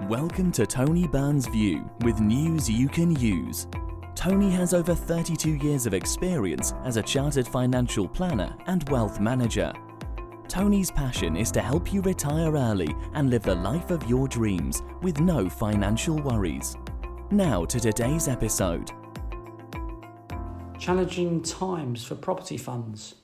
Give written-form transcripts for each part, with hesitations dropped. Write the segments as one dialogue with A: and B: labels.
A: Welcome to Tony Byrne's View with news you can use. Tony has over 32 years of experience as a chartered financial planner and wealth manager. Tony's passion is to help you retire early and live the life of your dreams with no financial worries. Now to today's episode.
B: Challenging times for property funds.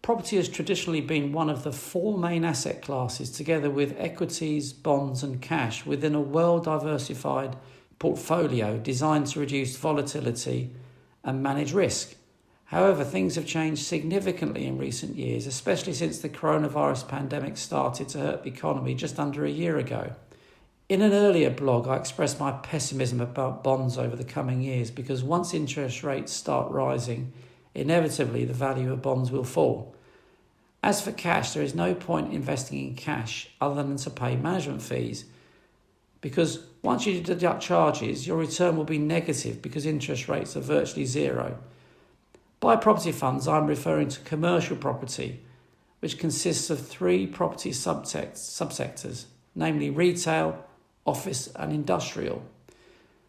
B: Property has traditionally been one of the four main asset classes, together with equities, bonds and cash, within a well-diversified portfolio designed to reduce volatility and manage risk. However, things have changed significantly in recent years, especially since the coronavirus pandemic started to hurt the economy just under a year ago. In an earlier blog, I expressed my pessimism about bonds over the coming years because once interest rates start rising, inevitably the value of bonds will fall. As for cash, there is no point investing in cash other than to pay management fees, because once you deduct charges, your return will be negative because interest rates are virtually zero. By property funds, I'm referring to commercial property, which consists of three property subsectors, namely retail, office and industrial.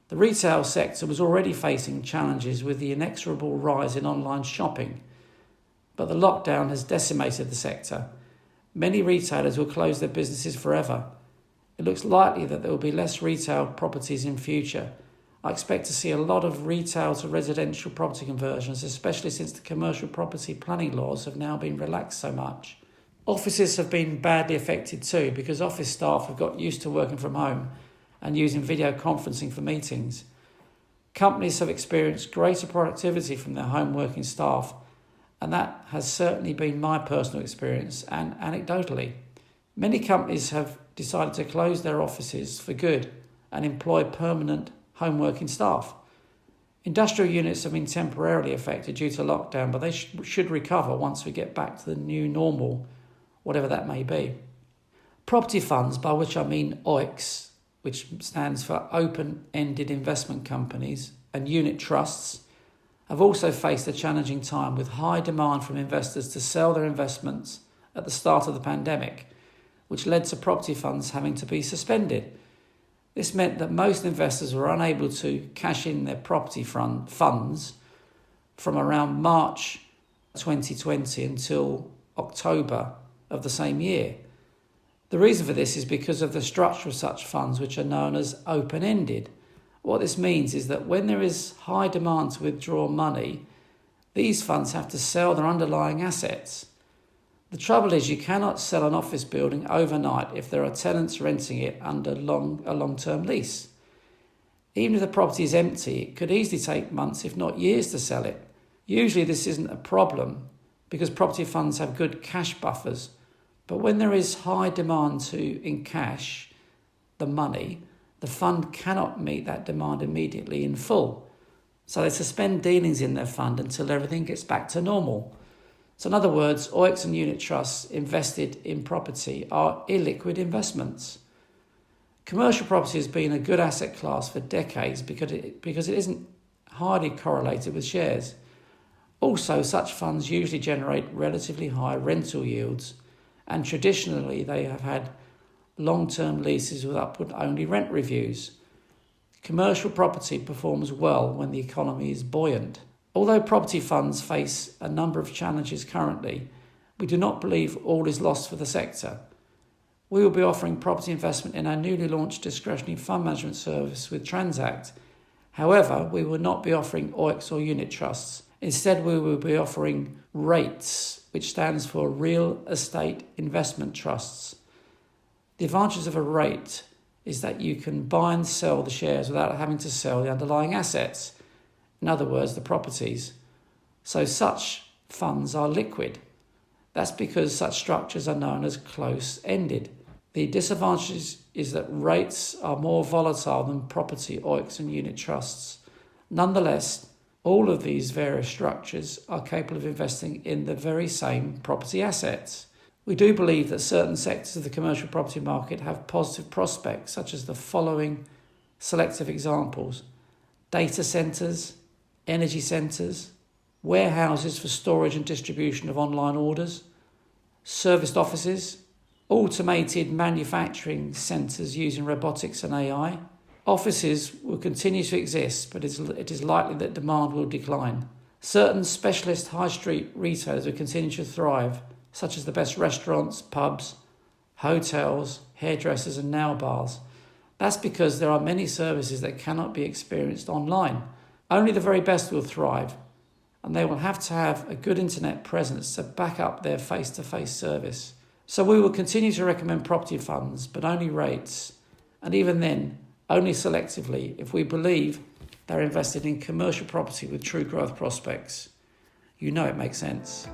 B: The retail sector was already facing challenges with the inexorable rise in online shopping, but the lockdown has decimated the sector. Many retailers will close their businesses forever. It looks likely that there will be less retail properties in future. I expect to see a lot of retail to residential property conversions, especially since the commercial property planning laws have now been relaxed so much. Offices have been badly affected too, because office staff have got used to working from home and using video conferencing for meetings. Companies have experienced greater productivity from their home working staff, and that has certainly been my personal experience and anecdotally. Many companies have decided to close their offices for good and employ permanent home working staff. Industrial units have been temporarily affected due to lockdown, but they should recover once we get back to the new normal, whatever that may be. Property funds, by which I mean OICs, which stands for open-ended investment companies, and unit trusts, have also faced a challenging time with high demand from investors to sell their investments at the start of the pandemic, which led to property funds having to be suspended. This meant that most investors were unable to cash in their property funds from around March 2020 until October of the same year. The reason for this is because of the structure of such funds, which are known as open-ended. What this means is that when there is high demand to withdraw money, these funds have to sell their underlying assets. The trouble is you cannot sell an office building overnight if there are tenants renting it under a long-term lease. Even if the property is empty, it could easily take months, if not years, to sell it. Usually this isn't a problem because property funds have good cash buffers, but when there is high demand to encash the money, the fund cannot meet that demand immediately in full. So they suspend dealings in their fund until everything gets back to normal. So in other words, OICs and unit trusts invested in property are illiquid investments. Commercial property has been a good asset class for decades because it isn't highly correlated with shares. Also, such funds usually generate relatively high rental yields, and traditionally they have had long-term leases with upward-only rent reviews. Commercial property performs well when the economy is buoyant. Although property funds face a number of challenges currently, we do not believe all is lost for the sector. We will be offering property investment in our newly launched discretionary fund management service with Transact. However, we will not be offering OICs or unit trusts. Instead, we will be offering REITs, which stands for Real Estate Investment Trusts. The advantage of a REIT is that you can buy and sell the shares without having to sell the underlying assets, in other words, the properties. So such funds are liquid. That's because such structures are known as close-ended. The disadvantage is that REITs are more volatile than property OICs and unit trusts. Nonetheless, all of these various structures are capable of investing in the very same property assets. We do believe that certain sectors of the commercial property market have positive prospects, such as the following selective examples: data centres, energy centres, warehouses for storage and distribution of online orders, serviced offices, automated manufacturing centres using robotics and AI. Offices will continue to exist, but it is likely that demand will decline. Certain specialist high street retailers will continue to thrive, such as the best restaurants, pubs, hotels, hairdressers and nail bars. That's because there are many services that cannot be experienced online. Only the very best will thrive, and they will have to have a good internet presence to back up their face-to-face service. So we will continue to recommend property funds, but only rates, and even then, only selectively if we believe they're invested in commercial property with true growth prospects. You know it makes sense.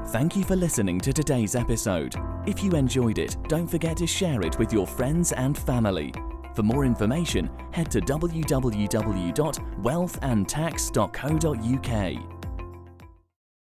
A: Thank you for listening to today's episode. If you enjoyed it, don't forget to share it with your friends and family. For more information, head to www.wealthandtax.co.uk.